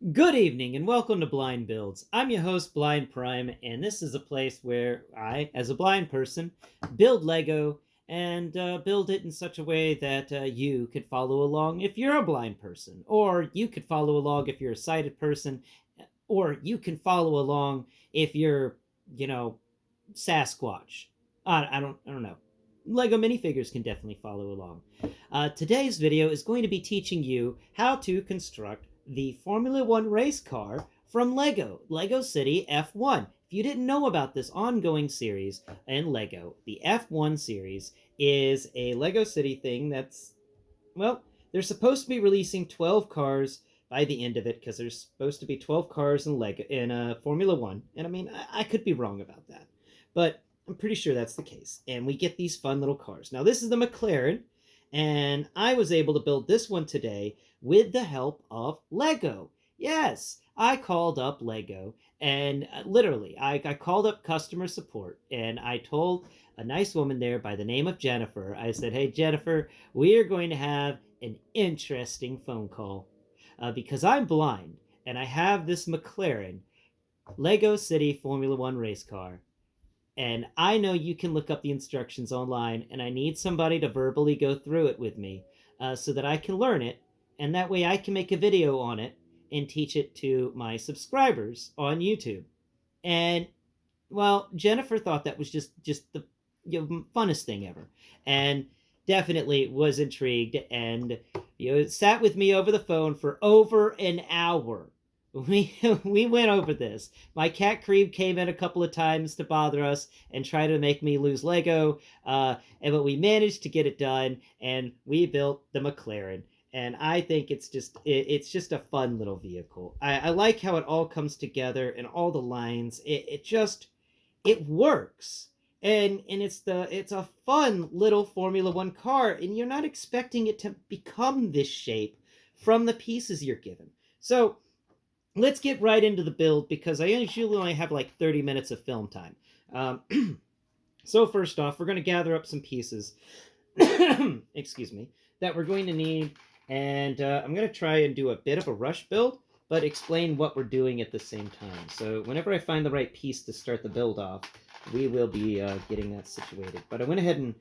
Good evening and welcome to Blind Builds. I'm your host, Blind Prime, and this is a place where I, as a blind person, build Lego and build it in such a way that you could follow along if you're a blind person, or you could follow along if you're a sighted person, or you can follow along if you're, you know, Sasquatch. I don't know. Lego minifigures can definitely follow along. Today's video is going to be teaching you how to construct the Formula One race car from Lego City F1. If you didn't know about this ongoing series in Lego, the F1 series is a Lego City thing that's, well, they're supposed to be releasing 12 cars by the end of it because there's supposed to be 12 cars in Lego in Formula One. And I mean, I could be wrong about that, but I'm pretty sure that's the case. And we get these fun little cars. Now, this is the McClarin, and I was able to build this one today with the help of Lego. Yes, I called up Lego, and literally, I called up customer support, and I told a nice woman there by the name of Jennifer. I said, "Hey, Jennifer, we are going to have an interesting phone call because I'm blind, and I have this McClarin Lego City Formula One race car. And I know you can look up the instructions online, and I need somebody to verbally go through it with me so that I can learn it, and that way I can make a video on it and teach it to my subscribers on YouTube." And well, Jennifer thought that was just the funnest thing ever, and definitely was intrigued, and sat with me over the phone for over an hour. We went over this. My cat Cream came in a couple of times to bother us and try to make me lose Lego, but we managed to get it done, and we built the McClarin. And I think it's just a fun little vehicle. I like how it all comes together and all the lines. It works. And it's a fun little Formula One car, and you're not expecting it to become this shape from the pieces you're given. So let's get right into the build because I usually only have like 30 minutes of film time. So first off, we're going to gather up some pieces, excuse me, that we're going to need, and I'm going to try and do a bit of a rush build, but explain what we're doing at the same time. So whenever I find the right piece to start the build off, we will be getting that situated. But I went ahead and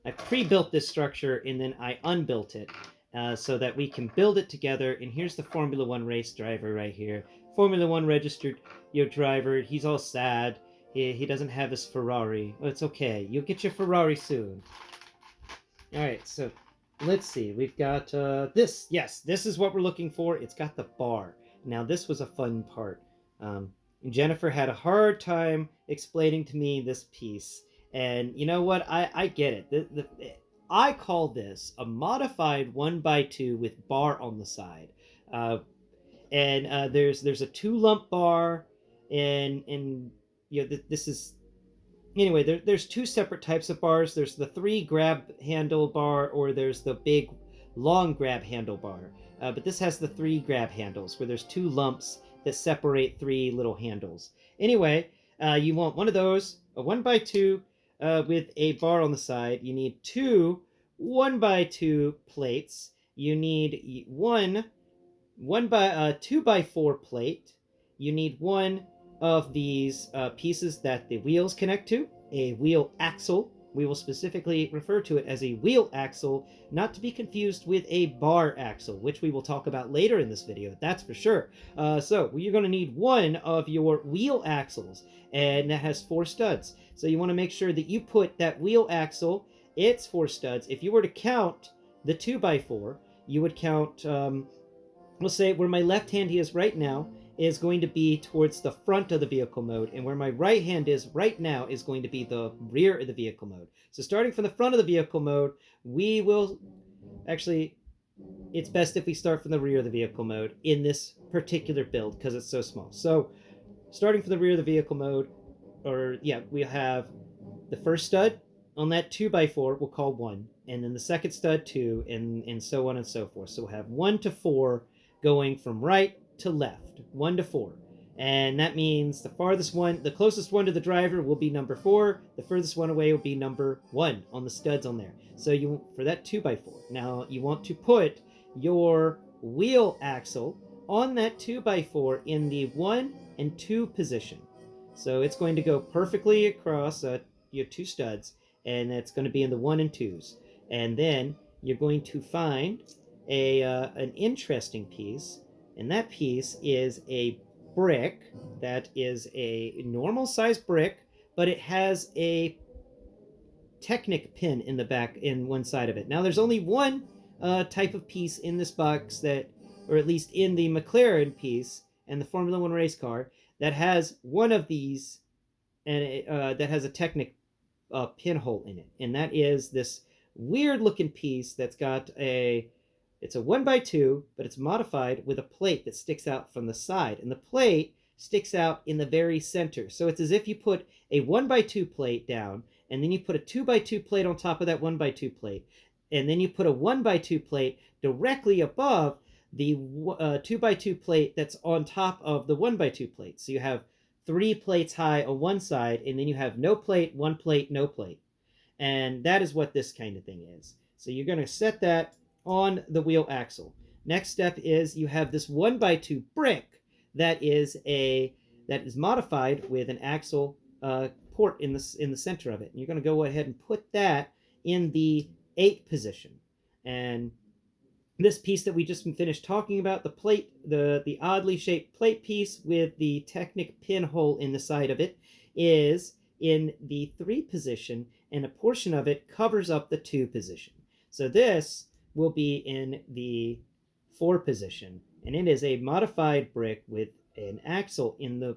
I pre-built this structure, and then I unbuilt it so that we can build it together. And here's the Formula One race driver right here. Formula One registered driver. He's all sad. He doesn't have his Ferrari. Well, it's okay. You'll get your Ferrari soon. All right, so let's see. We've got this. Yes, this is what we're looking for. It's got the bar. Now, this was a fun part. Jennifer had a hard time explaining to me this piece. And you know what? I get it. I call this a modified 1x2 with bar on the side. And there's a 2 lump bar, and this is anyway. There's 2 separate types of bars. There's the 3 grab handle bar, or there's the big long grab handle bar. But this has the 3 grab handles where there's 2 lumps that separate 3 little handles. Anyway, you want one of those, a 1x2 with a bar on the side. You need 2 1x2 plates. You need one 2x4 plate. You need one of these pieces that the wheels connect to, a wheel axle. We will specifically refer to it as a wheel axle, not to be confused with a bar axle, which we will talk about later in this video, that's for sure. So you're going to need one of your wheel axles, and that has 4 studs. So you want to make sure that you put that wheel axle, it's 4 studs. If you were to count the 2x4, you would count, we'll say where my left hand is right now is going to be towards the front of the vehicle mode, and where my right hand is right now is going to be the rear of the vehicle mode. So starting from the front of the vehicle mode, we will actually, it's best if we start from the rear of the vehicle mode in this particular build because it's so small. So starting from the rear of the vehicle mode, we have the first stud on that 2x4 we'll call 1, and then the second stud 2, and so on and so forth. So we'll have 1 to 4 going from right to left, 1 to 4. And that means the closest one to the driver will be number 4. The furthest one away will be number 1 on the studs on there. So for that 2x4. Now you want to put your wheel axle on that 2x4 in the 1 and 2 position. So it's going to go perfectly across your 2 studs, and it's going to be in the 1 and 2s. And then you're going to find an interesting piece, and that piece is a brick that is a normal size brick, but it has a Technic pin in the back in one side of it. Now there's only one type of piece in this box that, or at least in the McClarin piece and the Formula One race car, that has one of these, and that has a Technic pinhole in it, and that is this weird looking piece that's got it's a 1x2, but it's modified with a plate that sticks out from the side, and the plate sticks out in the very center. So it's as if you put a 1x2 plate down, and then you put a 2x2 plate on top of that 1x2 plate, and then you put a 1x2 plate directly above the 2x2 plate that's on top of the 1x2 plate. So you have 3 plates high on one side, and then you have no plate, 1 plate, no plate. And that is what this kind of thing is. So you're going to set that on the wheel axle. Next step is you have this 1x2 brick that is modified with an axle port in the center of it. And you're going to go ahead and put that in the 8 position. And this piece that we just finished talking about, the plate, the oddly shaped plate piece with the Technic pinhole in the side of it, is in the 3 position, and a portion of it covers up the 2 position. So this will be in the 4 position, and it is a modified brick with an axle in the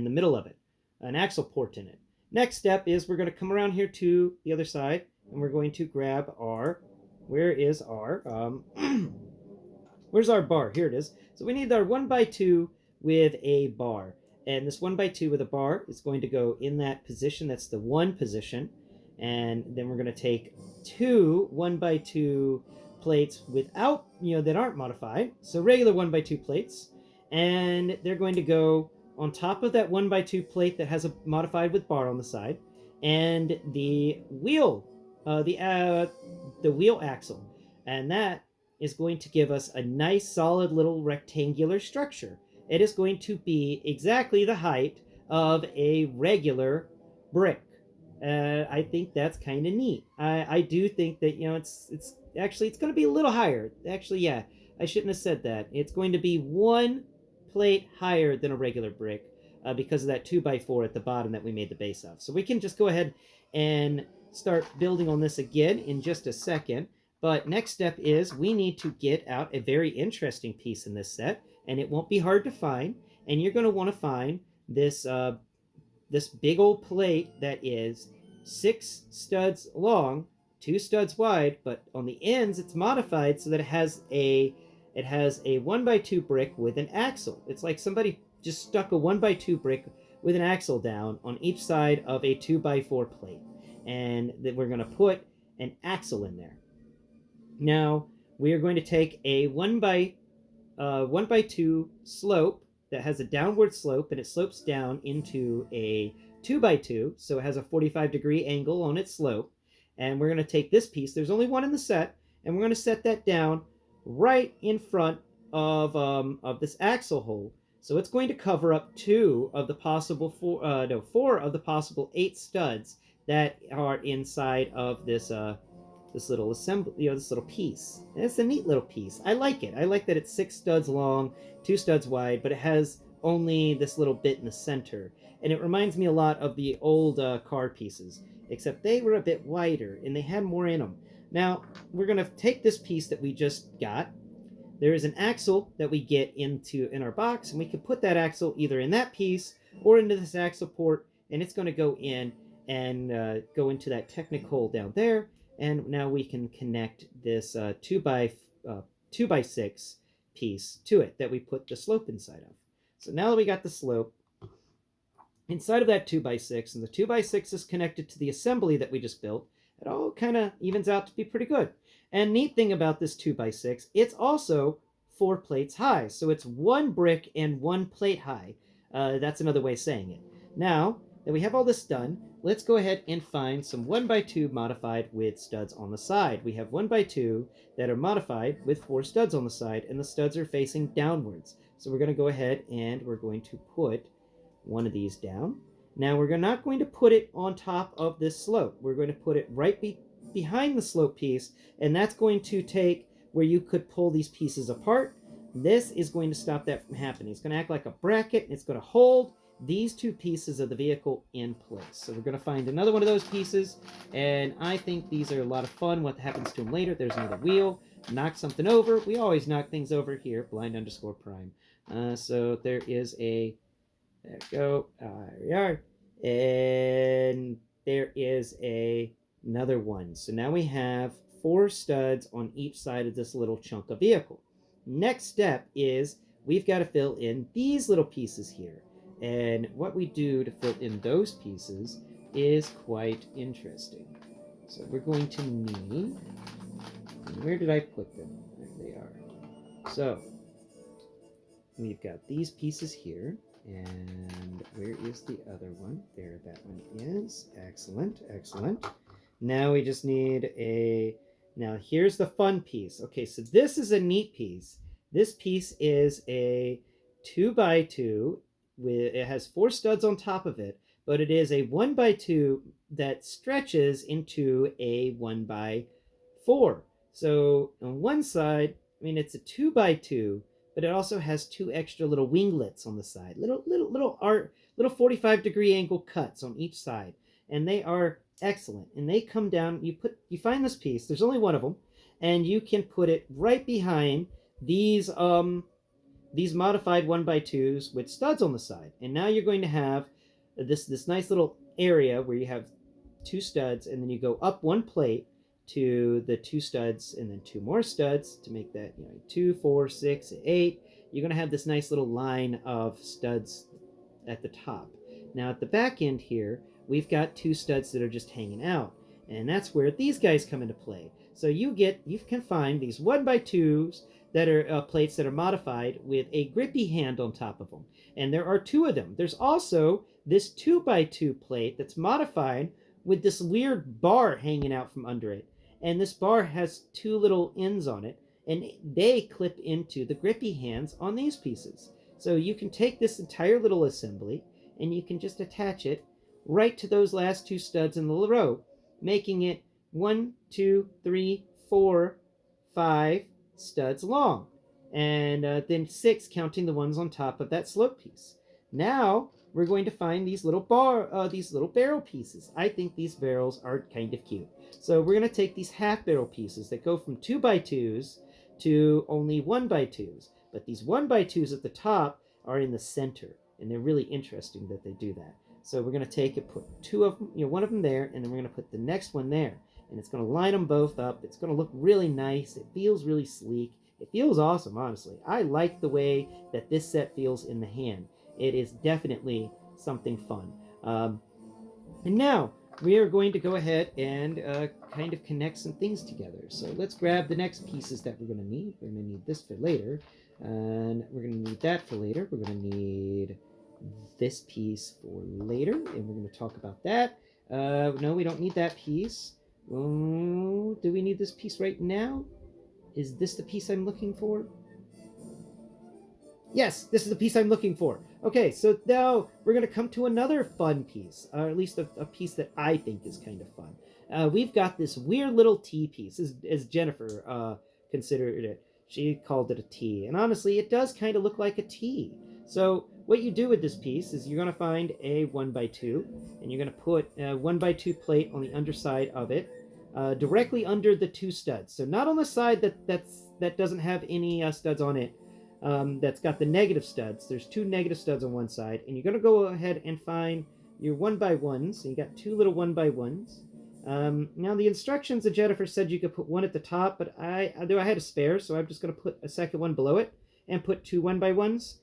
middle of it, an axle port in it. Next step is we're going to come around here to the other side, and we're going to grab our, where's our bar? Here it is. So we need our 1x2 with a bar, and this 1x2 with a bar is going to go in that position. That's the 1 position, and then we're going to take 2 1x2 plates without, that aren't modified, so regular 1x2 plates, and they're going to go on top of that 1x2 plate that has a modified with bar on the side, and the wheel, the wheel axle, and that is going to give us a nice solid little rectangular structure. It is going to be exactly the height of a regular brick. I think that's kind of neat. I do think that, it's actually, it's going to be a little higher. Actually, yeah, I shouldn't have said that. It's going to be 1 plate higher than a regular brick because of that 2x4 at the bottom that we made the base of. So we can just go ahead and start building on this again in just a second. But next step is we need to get out a very interesting piece in this set, and it won't be hard to find. And you're going to want to find this this big old plate that is 6 studs long, 2 studs wide, but on the ends it's modified so that it has a 1x2 brick with an axle. It's like somebody just stuck a 1x2 brick with an axle down on each side of a 2x4 plate, and then we're going to put an axle in there. Now we are going to take a 1x2 slope that has a downward slope, and it slopes down into a 2x2, so it has a 45-degree angle on its slope. And we're going to take this piece, there's only one in the set, and we're going to set that down right in front of this axle hole. So it's going to cover up 2 of the possible 4 of the possible 8 studs that are inside of this this little assembly, this little piece. And it's a neat little piece. I like it. I like that it's 6 studs long, 2 studs wide, but it has only this little bit in the center. And it reminds me a lot of the old car pieces, except they were a bit wider and they had more in them. Now, we're going to take this piece that we just got. There is an axle that we get in our box, and we can put that axle either in that piece or into this axle port, and it's going to go in and go into that Technic hole down there. And now we can connect this 2x6 piece to it that we put the slope inside of. So now that we got the slope inside of that 2x6, and the 2x6 is connected to the assembly that we just built, it all kind of evens out to be pretty good. And neat thing about this 2x6, it's also 4 plates high. So it's 1 brick and 1 plate high. That's another way of saying it. Now, that we have all this done, let's go ahead and find some 1x2 modified with studs on the side. We have 1x2 that are modified with 4 studs on the side, and the studs are facing downwards. So we're going to go ahead and we're going to put one of these down. Now we're not going to put it on top of this slope. We're going to put it right behind the slope piece, and that's going to take where you could pull these pieces apart. This is going to stop that from happening. It's going to act like a bracket, and it's going to hold these two pieces of the vehicle in place. So we're going to find another one of those pieces, and I think these are a lot of fun. What happens to them later? There's another wheel. Knock something over. We always knock things over here, blind_prime. So there is a... There we go. Here we are. And there is another one. So now we have 4 studs on each side of this little chunk of vehicle. Next step is we've got to fill in these little pieces here. And what we do to fill in those pieces is quite interesting. So we're going to need... Where did I put them? There they are. So we've got these pieces here. And where is the other one? There, that one is. Excellent, excellent. Now we just need a... Now here's the fun piece. Okay, so this is a neat piece. This piece is a 2x2. It has 4 studs on top of it, but it is a 1x2 that stretches into a 1x4. So on one side, I mean, it's a 2x2, but it also has 2 extra little winglets on the side, little 45-degree angle cuts on each side, and they are excellent. And they come down. You find this piece. There's only one of them, and you can put it right behind these modified 1x2s with studs on the side. And now you're going to have this nice little area where you have 2 studs, and then you go up 1 plate to the 2 studs, and then 2 more studs to make that 2, 4, 6, 8. You're going to have this nice little line of studs at the top. Now at the back end here, we've got 2 studs that are just hanging out, and that's where these guys come into play. So you can find these 1x2s that are plates that are modified with a grippy hand on top of them, and there are 2 of them. There's also this 2x2 plate that's modified with this weird bar hanging out from under it. And this bar has 2 little ends on it, and they clip into the grippy hands on these pieces. So you can take this entire little assembly, and you can just attach it right to those last 2 studs in the row, making it 1, 2, 3, 4, 5 studs long. And then 6 counting the ones on top of that slope piece. Now we're going to find these little barrel pieces. I think these barrels are kind of cute. So we're going to take these half barrel pieces that go from 2x2s to only 1x2s. But these 1x2s at the top are in the center, and they're really interesting that they do that. So we're going to take it, put 2 of them, one of them there, and then we're going to put the next one there. And it's going to line them both up. It's going to look really nice. It feels really sleek. It feels awesome, honestly. I like the way that this set feels in the hand. It is definitely something fun. And now we are going to go ahead and kind of connect some things together. So let's grab the next pieces that we're going to need. We're going to need this for later, and we're going to need that for later. We're going to need this piece for later, and we're going to talk about that. No, we don't need that piece. Do we need this piece right now? Is this the piece I'm looking for? Yes, this is the piece I'm looking for. Okay, so now we're going to come to another fun piece, or at least a piece that I think is kind of fun. We've got this weird little T piece, as Jennifer considered it. She called it a T, and honestly, it does kind of look like a T. So what you do with this piece is you're going to find a 1x2, and you're going to put a 1x2 plate on the underside of it, directly under the 2 studs. So not on the side that doesn't have any studs on it. That's got the negative studs. There's 2 negative studs on one side, and you're going to go ahead and find your 1x1s. So you got 2 little 1x1s. Now the instructions that Jennifer said you could put 1 at the top, but I had a spare, so I'm just going to put a second one below it and put 2 1x1s.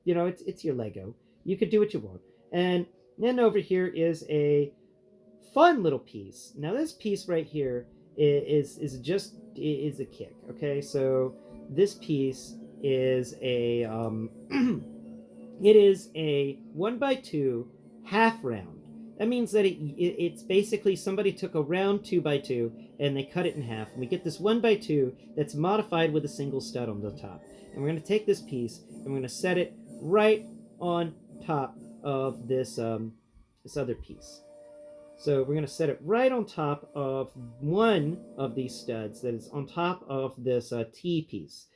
It's your Lego. You could do what you want. And then over here is a fun little piece. Now this piece right here is a kick. Okay, so this piece is a it is a 1x2 half round. That means that it's basically somebody took a round 2x2 and they cut it in half. And we get this 1x2 that's modified with a single stud on the top. And we're going to take this piece and we're going to set it right on top of this other piece. So we're going to set it right on top of one of these studs that is on top of this T piece.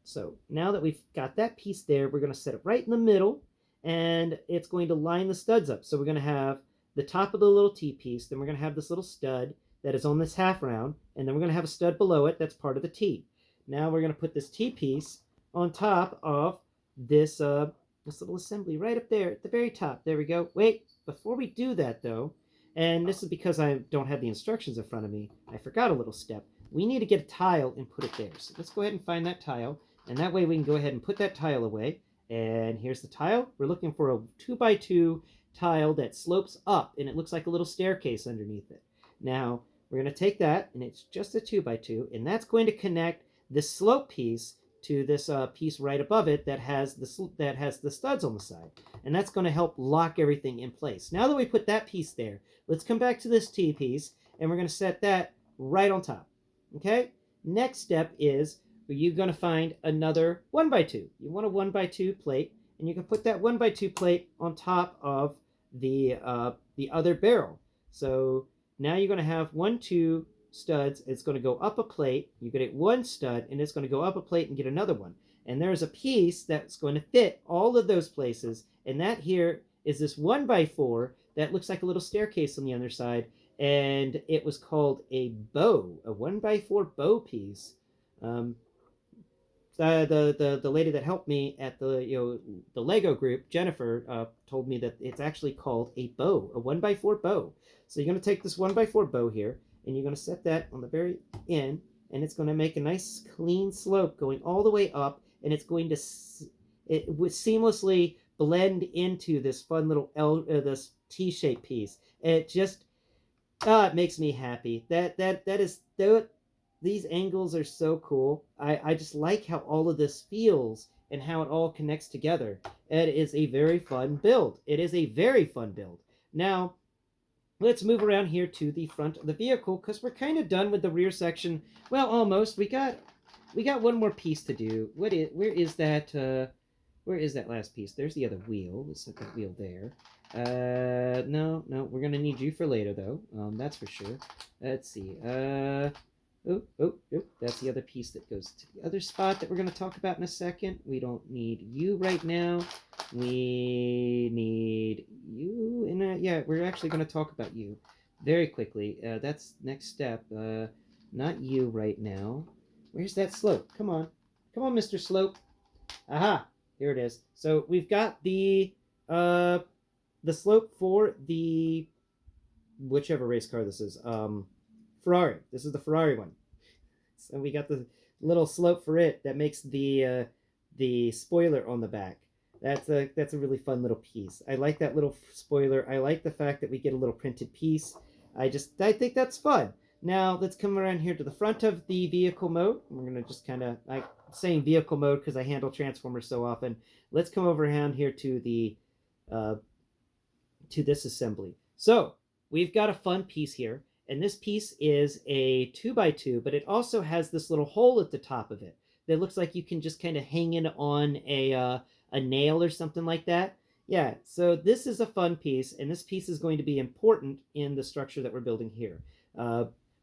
So now that we've got that piece there, we're going to set it right in the middle, and it's going to line the studs up. So we're going to have the top of the little T piece, then we're going to have this little stud that is on this half round, and then we're going to have a stud below it that's part of the T. Now we're going to put this T piece on top of this this little assembly right up there at the very top. There we go. Wait, before we do that though, and this is because I don't have the instructions in front of me, I forgot a little step. We need to get a tile and put it there. So let's go ahead and find that tile, and that way we can go ahead and put that tile away. And here's the tile. We're looking for a 2x2 tile that slopes up, and it looks like a little staircase underneath it. Now, we're going to take that, and it's just a 2x2, and that's going to connect this slope piece to this piece right above it that has the studs on the side, and that's going to help lock everything in place. Now that we put that piece there, let's come back to this T piece, and we're going to set that right on top. Okay. Next step is you're going to find another 1x2. You want a 1x2 plate, and you can put that 1x2 plate on top of the other barrel. So now you're going to have 2 studs. It's going to go up a plate. You're going to get one stud, and it's going to go up a plate and get another one. And there's a piece that's going to fit all of those places, and that here is this 1x4 that looks like a little staircase on the other side, and it was called a bow, a 1x4 bow piece. The lady that helped me at the Lego group, Jennifer, told me that it's actually called a bow, a 1x4 bow. So you're going to take this 1x4 bow here, and you're going to set that on the very end, and it's going to make a nice clean slope going all the way up, and it's going to seamlessly blend into this fun little this T-shaped piece. It just it makes me happy. These angles are so cool. I just like how all of this feels and how it all connects together. It is a very fun build. It is a very fun build. Now, let's move around here to the front of the vehicle because we're kind of done with the rear section. Well, almost. We got one more piece to do. Where is that last piece? There's the other wheel. Let's set that wheel there. No, we're gonna need you for later though. That's for sure. Let's see. Oh, that's the other piece that goes to the other spot that we're going to talk about in a second. We don't need you right now. We need you. Yeah, we're actually going to talk about you very quickly. That's next step. Not you right now. Where's that slope? Come on, Mr. Slope. Aha, here it is. So we've got the slope for the whichever race car this is. Ferrari. This is the Ferrari one. So we got the little slope for it that makes the spoiler on the back. That's a really fun little piece. I like that little spoiler. I like the fact that we get a little printed piece. I think that's fun. Now let's come around here to the front of the vehicle mode. We're gonna just kind of saying vehicle mode because I handle Transformers so often. Let's come over around here to the to this assembly. So we've got a fun piece here. And this piece is a 2x2, but it also has this little hole at the top of it that looks like you can just kind of hang it on a nail or something like that. Yeah, so this is a fun piece, and this piece is going to be important in the structure that we're building here.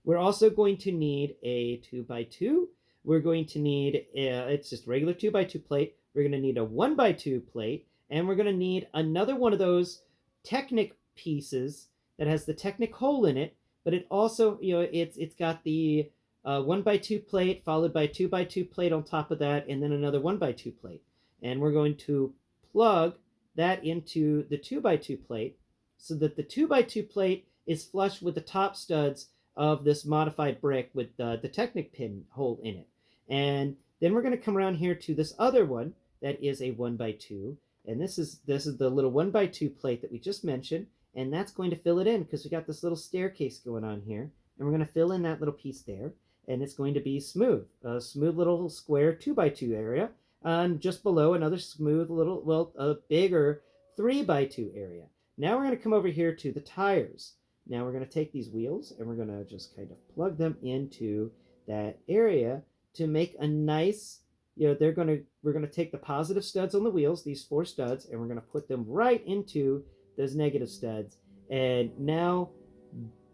We're also going to need a 2x2. We're going to need, it's just regular 2x2 plate. We're going to need a 1x2 plate, and we're going to need another one of those Technic pieces that has the Technic hole in it. But it also, it's got the 1x2 plate followed by 2x2 plate on top of that, and then another 1x2 plate. And we're going to plug that into the 2x2 plate so that the 2x2 plate is flush with the top studs of this modified brick with the Technic pin hole in it. And then we're going to come around here to this other one that is a 1x2. And this is the little 1x2 plate that we just mentioned. And that's going to fill it in because we got this little staircase going on here. And we're going to fill in that little piece there. And it's going to be smooth. A smooth little square 2x2 area. And just below another smooth little, a bigger 3x2 area. Now we're going to come over here to the tires. Now we're going to take these wheels and we're going to just kind of plug them into that area to make a nice, we're going to take the positive studs on the wheels, these 4 studs, and we're going to put them right into those negative studs. And now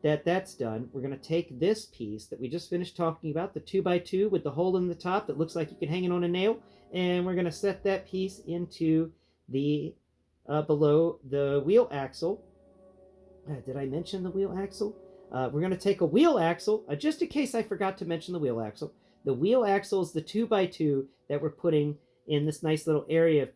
that that's done, we're going to take this piece that we just finished talking about, the 2x2 with the hole in the top that looks like you can hang it on a nail, and we're going to set that piece into the below the wheel axle. Did I mention the wheel axle? We're going to take a wheel axle, just in case I forgot to mention the wheel axle. The wheel axle is the 2x2 that we're putting in this nice little area of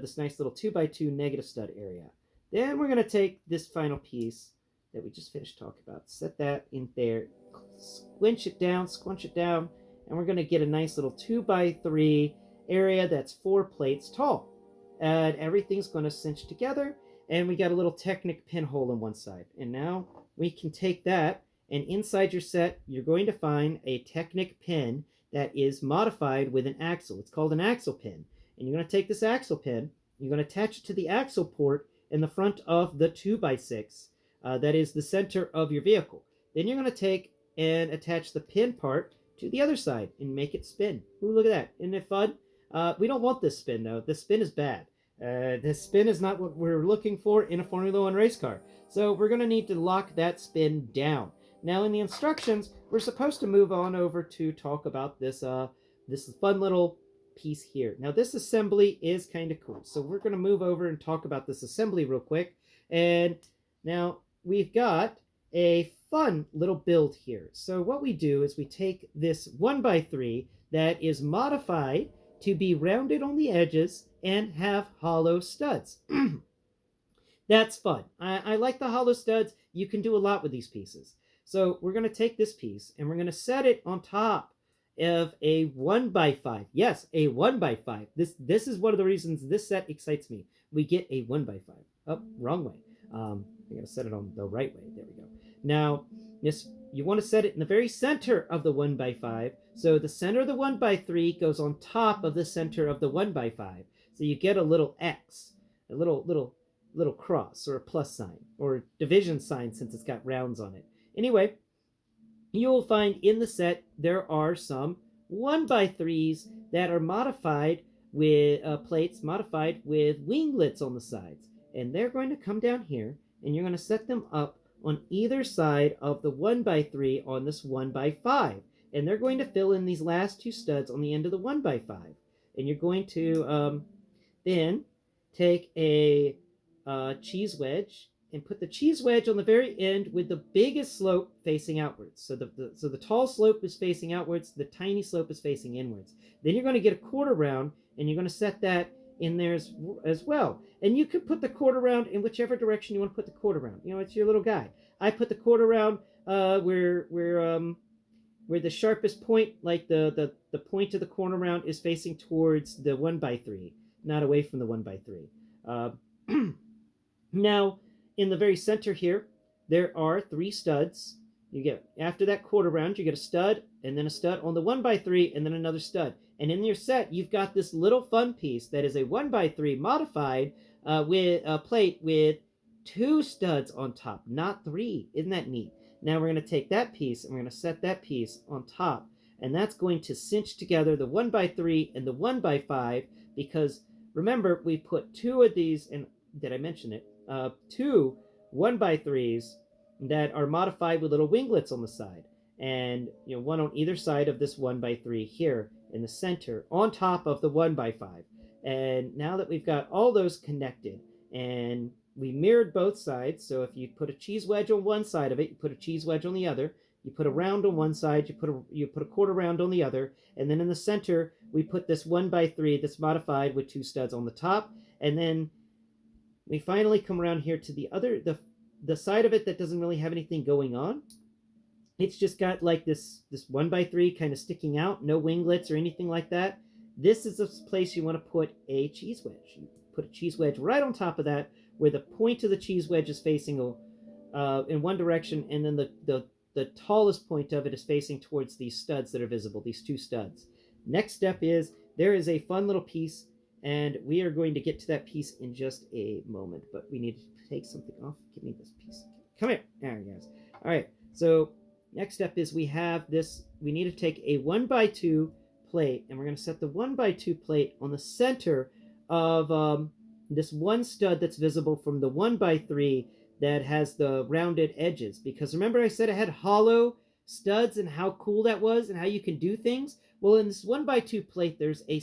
this nice little 2x2 negative stud area. Then we're going to take this final piece that we just finished talking about, set that in there, squinch it down, and we're going to get a nice little 2x3 area that's 4 plates tall. And everything's going to cinch together, and we got a little Technic pinhole in one side. And now we can take that, and inside your set, you're going to find a Technic pin that is modified with an axle. It's called an axle pin. And you're going to take this axle pin, you're going to attach it to the axle port in the front of the 2x6. That is the center of your vehicle. Then you're going to take and attach the pin part to the other side and make it spin. Ooh, look at that. Isn't it fun? We don't want this spin, though. This spin is bad. This spin is not what we're looking for in a Formula 1 race car. So we're going to need to lock that spin down. Now, in the instructions, we're supposed to move on over to talk about this fun little piece here. Now, this assembly is kind of cool. So we're going to move over and talk about this assembly real quick. And now we've got a fun little build here. So what we do is we take this 1x3 that is modified to be rounded on the edges and have hollow studs. That's fun. I like the hollow studs. You can do a lot with these pieces. So we're going to take this piece and we're going to set it on top of a 1x5. Yes, a 1x5. This is one of the reasons this set excites me. We get a 1x5. Oh, wrong way. I gotta set it on the right way. There we go. Now, you want to set it in the very center of the 1x5. So the center of the 1x3 goes on top of the center of the 1x5. So you get a little X, a little cross or a plus sign or division sign since it's got rounds on it. Anyway, you will find in the set there are some 1x3s that are modified with plates modified with winglets on the sides. And they're going to come down here, and you're going to set them up on either side of the 1x3 on this 1x5. And they're going to fill in these last 2 studs on the end of the 1x5. And you're going to then take a cheese wedge and put the cheese wedge on the very end with the biggest slope facing outwards. So the tall slope is facing outwards, the tiny slope is facing inwards. Then you're going to get a quarter round, and you're going to set that in there as well. And you could put the quarter round in whichever direction you want to put the quarter round. It's your little guy. I put the quarter round where the sharpest point, like the point of the corner round, is facing towards the 1x3, not away from the 1x3. Now, in the very center here, there are 3 studs. You get, after that quarter round, you get a stud, and then a stud on the 1x3, and then another stud. And in your set, you've got this little fun piece that is a 1x3 modified with a plate with 2 studs on top, not 3. Isn't that neat? Now we're going to take that piece, and we're going to set that piece on top. And that's going to cinch together the 1x3 and the 1x5, because remember, we put 2 of these, and did I mention it? 2 1x3s that are modified with little winglets on the side. And one on either side of this 1x3 here in the center on top of the 1x5. And now that we've got all those connected and we mirrored both sides, so if you put a cheese wedge on one side of it, you put a cheese wedge on the other, you put a round on one side, you put a quarter round on the other, and then in the center we put this 1x3 that's modified with 2 studs on the top. And then we finally come around here to the side of it that doesn't really have anything going on. It's just got like this 1x3 kind of sticking out, no winglets or anything like that. This is the place you want to put a cheese wedge. You put a cheese wedge right on top of that, where the point of the cheese wedge is facing in one direction, and then the tallest point of it is facing towards these studs that are visible, these 2 studs. Next step is there is a fun little piece And we are going to get to that piece in just a moment, but we need to take something off. Give me this piece. Come here. There you guys. All right. So next step is we have this. We need to take a 1x2 plate, and we're going to set the 1x2 plate on the center of this one stud that's visible from the 1x3 that has the rounded edges. Because remember I said it had hollow studs and how cool that was and how you can do things? Well, in this 1x2 plate, there's a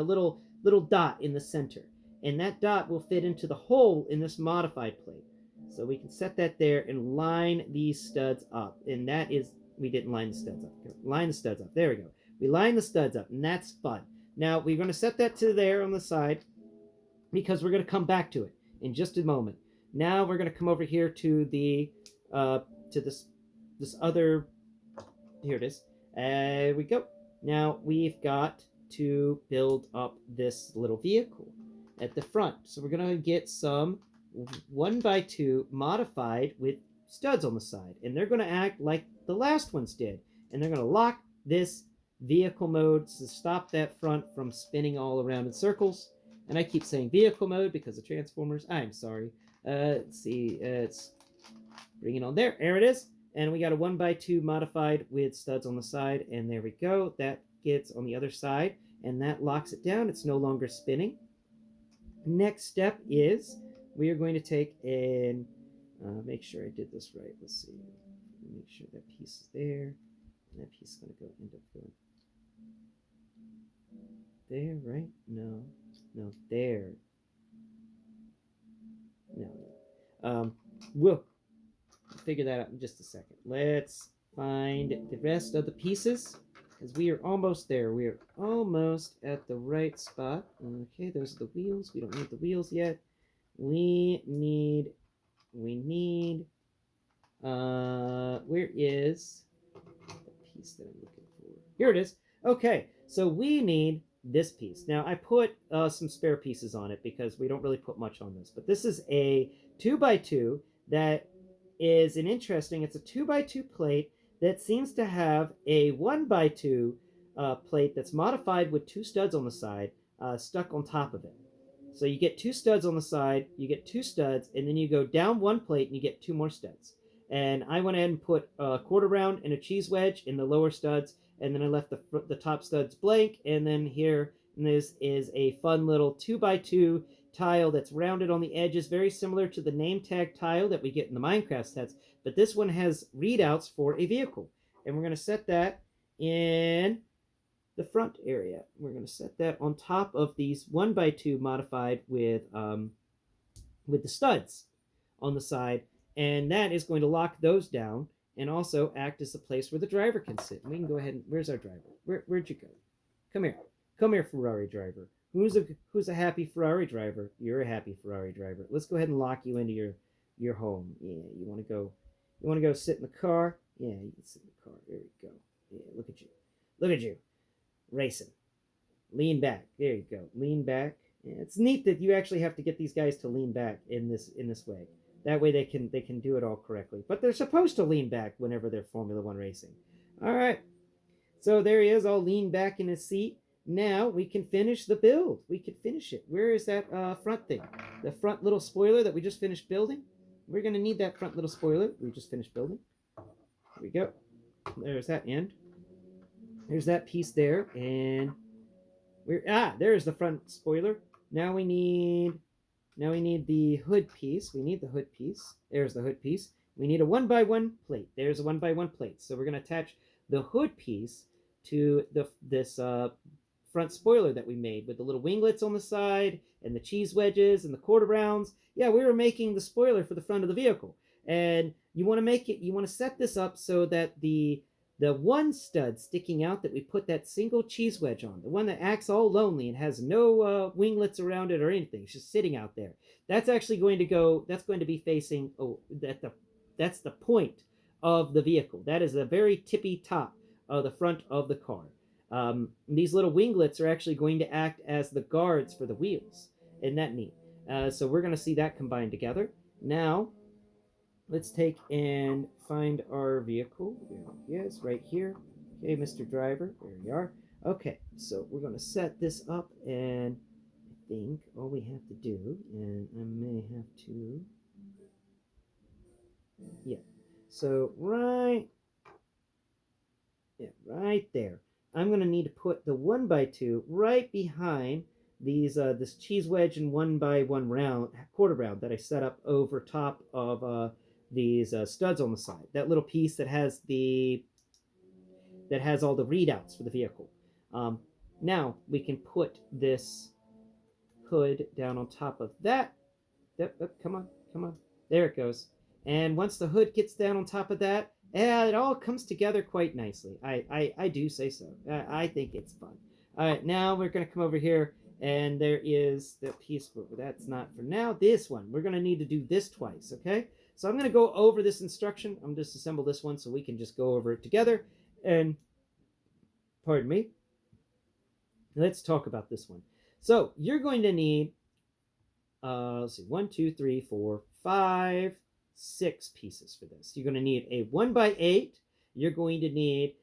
little dot in the center, and that dot will fit into the hole in this modified plate. So we can set that there and line these studs up, and that is, we didn't line the studs up. Line the studs up. There we go. We line the studs up, and that's fun. Now we're going to set that to there on the side because we're going to come back to it in just a moment. Now we're going to come over here to the to this other. Here it is. There we go. Now we've got to build up this little vehicle at the front. So we're going to get some 1x2 modified with studs on the side. And they're going to act like the last ones did. And they're going to lock this vehicle mode to stop that front from spinning all around in circles. And I keep saying vehicle mode because of Transformers. I'm sorry. Let's see. Let's bring it on there. There it is. And we got a 1x2 modified with studs on the side. And there we go. That gets on the other side. And that locks it down. It's no longer spinning. Next step is we are going to take and make sure I did this right. Let's see. Make sure that piece is there. And that piece is going to end up going there, right? No. No, there. No. We'll figure that out in just a second. Let's find the rest of the pieces, because we are almost there. We are almost at the right spot. Okay, those are the wheels. We don't need the wheels yet. We need, where is the piece that I'm looking for? Here it is. Okay, so we need this piece. Now, I put some spare pieces on it because we don't really put much on this, but this is a 2x2 that is it's a 2x2 plate that seems to have a 1x2 plate that's modified with two studs on the side stuck on top of it. So you get two studs on the side, you get two studs, and then you go down one plate and you get two more studs. And I went ahead and put a quarter round and a cheese wedge in the lower studs, and then I left the top studs blank. And then here, and this is a fun little 2x2 tile that's rounded on the edges, very similar to the name tag tile that we get in the Minecraft sets, but this one has readouts for a vehicle. And we're going to set that in the front area. We're going to set that on top of these 1x2 modified with the studs on the side, and that is going to lock those down and also act as the place where the driver can sit. And we can go ahead and, where's our driver? Where'd you go? Come here, Ferrari driver. Who's a happy Ferrari driver? You're a happy Ferrari driver. Let's go ahead and lock you into your home. Yeah, you want to go sit in the car? Yeah, you can sit in the car. There you go. Yeah, look at you, racing. Lean back. There you go. Lean back. Yeah, it's neat that you actually have to get these guys to lean back in this way. That way they can do it all correctly. But they're supposed to lean back whenever they're Formula One racing. All right. So there he is, all lean back in his seat. Now we can finish the build. We can finish it. Where is that front thing? The front little spoiler that we just finished building? We're going to need that front little spoiler we just finished building. Here we go. There's that end. There's that piece there. And there's the front spoiler. Now we need the hood piece. We need the hood piece. There's the hood piece. We need a 1x1 plate. There's a 1x1 plate. So we're going to attach the hood piece to this front spoiler that we made with the little winglets on the side and the cheese wedges and the quarter rounds. Yeah, we were making the spoiler for the front of the vehicle. And you want to set this up so that the one stud sticking out that we put that single cheese wedge on, the one that acts all lonely and has no winglets around it or anything, it's just sitting out there. That's actually going to be facing, that's the point of the vehicle. That is the very tippy top of the front of the car. These little winglets are actually going to act as the guards for the wheels. Isn't that neat? So we're going to see that combined together. Now, let's take and find our vehicle. There he is, right here. Okay, Mr. Driver, there you are. Okay, so we're going to set this up, and I think all we have to do, and I may have to, yeah. So right there. I'm gonna need to put the 1x2 right behind these this cheese wedge and 1x1 round quarter round that I set up over top of these studs on the side. That little piece that has all the readouts for the vehicle. Um, Now we can put this hood down on top of that. Yep, yep, come on, come on. There it goes. And once the hood gets down on top of that, it all comes together quite nicely. I do say so. I think it's fun. All right, now we're going to come over here, and there is the piece, but that's not for now. This one, we're going to need to do this twice, okay? So I'm going to go over this instruction. I'm just assemble this one so we can just go over it together. And, pardon me, let's talk about this one. So you're going to need let's see, 6 pieces for this. You're going to need a 1x8. You're going to need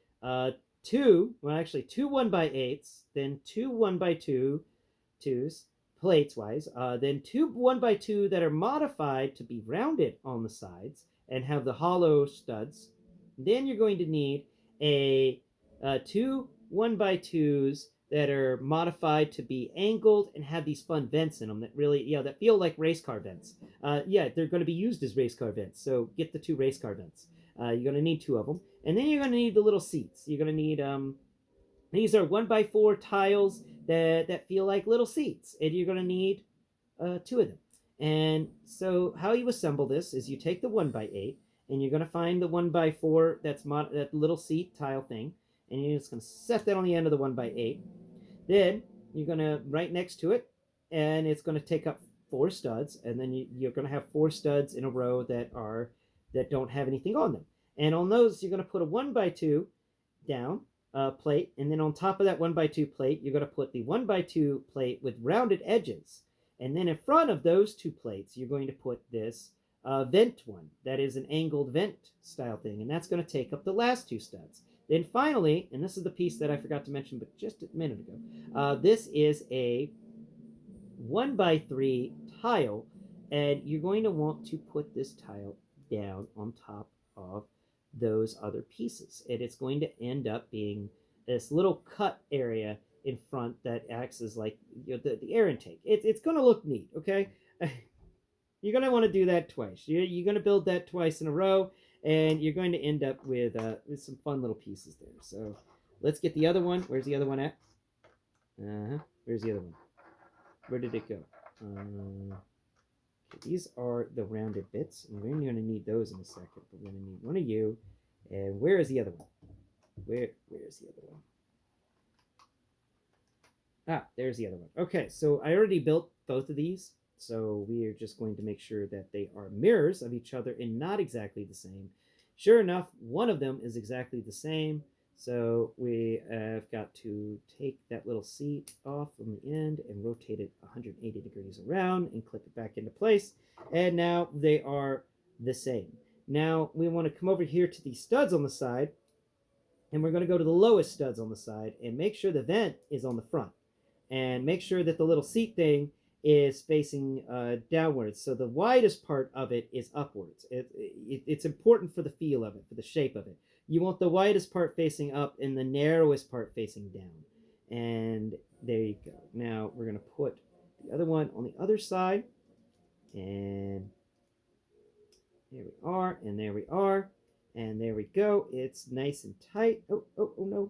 two 1x8s, then two 1x2s, plates wise, then two 1x2 that are modified to be rounded on the sides and have the hollow studs. Then you're going to need a two 1x2s that are modified to be angled and have these fun vents in them that really, that feel like race car vents. They're going to be used as race car vents, so get the 2 race car vents. You're going to need 2 of them. And then you're going to need the little seats. You're going to need, these are 1x4 tiles that feel like little seats. And you're going to need 2 of them. And so how you assemble this is you take the 1x8, and you're going to find the 1x4 that little seat tile thing, and you're just going to set that on the end of the 1x8. Then you're going to right next to it, and it's going to take up 4 studs, and then you're going to have 4 studs in a row that don't have anything on them. And on those, you're going to put a 1x2 down plate, and then on top of that 1x2 plate, you're going to put the 1x2 plate with rounded edges. And then in front of those 2 plates, you're going to put this vent one. That is an angled vent style thing, and that's going to take up the last 2 studs. Then finally, and this is the piece that I forgot to mention but just a minute ago, this is a 1x3 tile, and you're going to want to put this tile down on top of those other pieces. And it's going to end up being this little cut area in front that acts as like the air intake. It's going to look neat, okay? You're going to want to do that twice. You're going to build that twice in a row, and you're going to end up with some fun little pieces there. So let's get the other one. Where's the other one at? Where's the other one? Where did it go? Okay, these are the rounded bits, and we're going to need those in a second. We're going to need one of you. And where is the other one? Where is the other one? Ah, there's the other one. Okay, so I already built both of these. So we are just going to make sure that they are mirrors of each other and not exactly the same. Sure enough, one of them is exactly the same. So we have got to take that little seat off from the end and rotate it 180 degrees around and clip it back into place. And now they are the same. Now we want to come over here to these studs on the side, and we're going to go to the lowest studs on the side and make sure the vent is on the front. And make sure that the little seat thing is facing downwards, so the widest part of it is upwards. It's important for the feel of it, for the shape of it. You want the widest part facing up and the narrowest part facing down. And there you go. Now we're going to put the other one on the other side, and there we are, and there we are, and there we go. It's nice and tight. Oh no.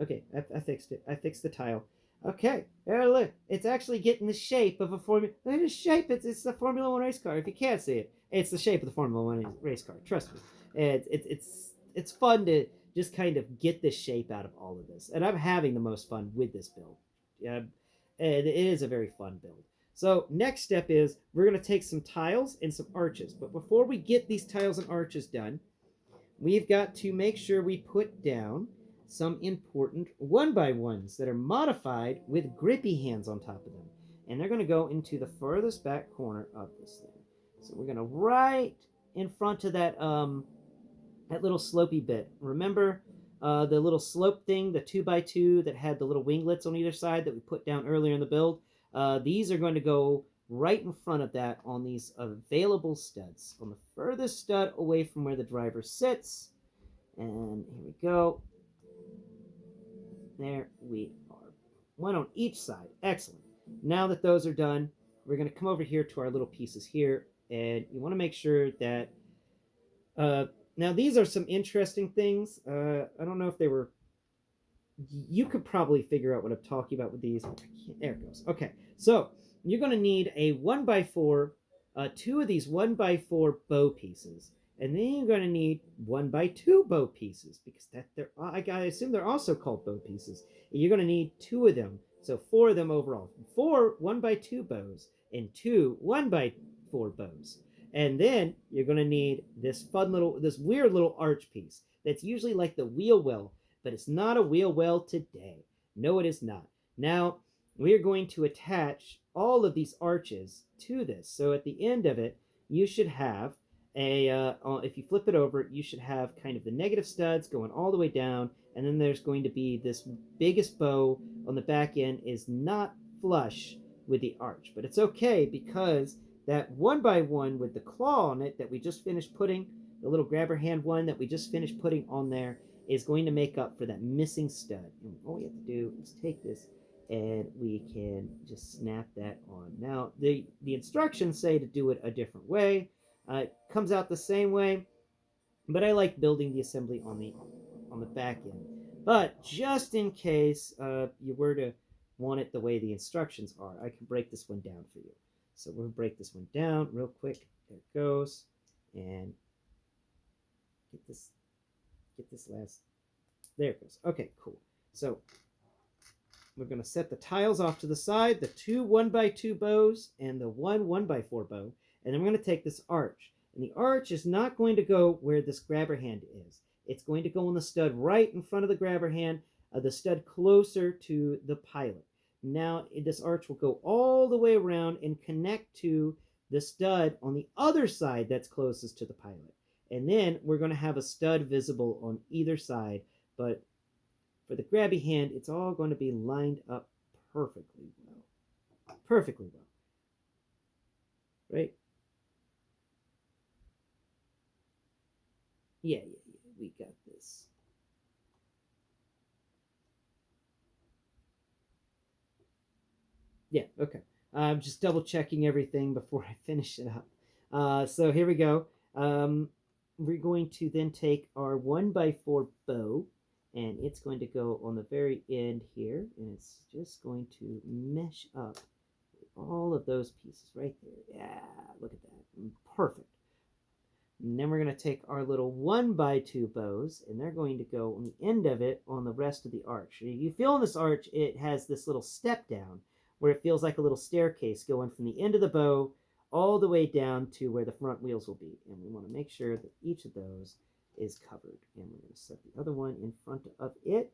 Okay, I fixed it. I fixed the tile. Okay, there, look. It's actually getting the shape of a Formula... Look at the shape. It's the Formula 1 race car. If you can't see it, it's the shape of the Formula 1 race car. Trust me. It's fun to just kind of get the shape out of all of this. And I'm having the most fun with this build. And it is a very fun build. So next step is we're going to take some tiles and some arches. But before we get these tiles and arches done, we've got to make sure we put down some important 1x1s that are modified with grippy hands on top of them. And they're going to go into the furthest back corner of this thing. So we're going to right in front of that little slopey bit. Remember, the little slope thing, the 2x2 that had the little winglets on either side that we put down earlier in the build, these are going to go right in front of that on these available studs. On the furthest stud away from where the driver sits. And here we go. There we are. One on each side. Excellent. Now that those are done, we're going to come over here to our little pieces here. And you want to make sure that... now, these are some interesting things. I don't know if they were... You could probably figure out what I'm talking about with these. There it goes. Okay, so you're going to need a 1x4, two of these 1x4 bow pieces. And then you're going to need 1x2 bow pieces, because I assume they're also called bow pieces. And you're going to need two of them, so four of them overall. Four 1x2 bows and two 1x4 bows. And then you're going to need this weird little arch piece that's usually like the wheel well, but it's not a wheel well today. No, it is not. Now, we are going to attach all of these arches to this. So at the end of it, you should have if you flip it over, you should have kind of the negative studs going all the way down, and then there's going to be this biggest bow on the back end is not flush with the arch. But it's okay, because that 1x1 with the claw on it that we just finished putting, the little grabber hand one that we just finished putting on there, is going to make up for that missing stud. And all we have to do is take this and we can just snap that on. Now, the instructions say to do it a different way. It comes out the same way, but I like building the assembly on the back end. But just in case you were to want it the way the instructions are, I can break this one down for you. So we'll break this one down real quick. There it goes. And get this last... There it goes. Okay, cool. So we're going to set the tiles off to the side, the two 1x2 bows and the one 1x4 bow. And then we're going to take this arch. And the arch is not going to go where this grabber hand is. It's going to go on the stud right in front of the grabber hand, the stud closer to the pilot. Now, this arch will go all the way around and connect to the stud on the other side that's closest to the pilot. And then we're going to have a stud visible on either side. But for the grabby hand, it's all going to be lined up perfectly well. Perfectly well. Right? Yeah, we got this. Yeah, okay. I'm just double checking everything before I finish it up. So here we go. We're going to then take our 1x4 bow, and it's going to go on the very end here, and it's just going to mesh up all of those pieces right there. Yeah, look at that. Perfect. And then we're going to take our little 1x2 bows, and they're going to go on the end of it on the rest of the arch. You feel in this arch, it has this little step down where it feels like a little staircase going from the end of the bow all the way down to where the front wheels will be. And we want to make sure that each of those is covered. And we're going to set the other one in front of it.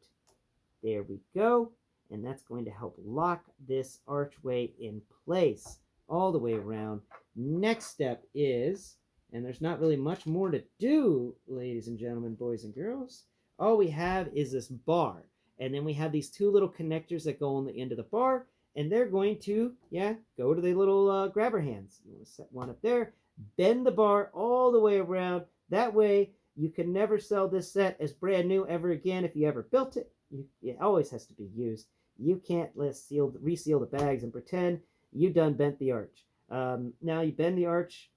There we go. And that's going to help lock this archway in place all the way around. Next step is... and there's not really much more to do, ladies and gentlemen, boys and girls. All we have is this bar. And then we have these two little connectors that go on the end of the bar. And they're going to, go to the little grabber hands. You want to set one up there. Bend the bar all the way around. That way, you can never sell this set as brand new ever again if you ever built it. It always has to be used. You can't reseal the bags and pretend you done bent the arch. Now you bend the arch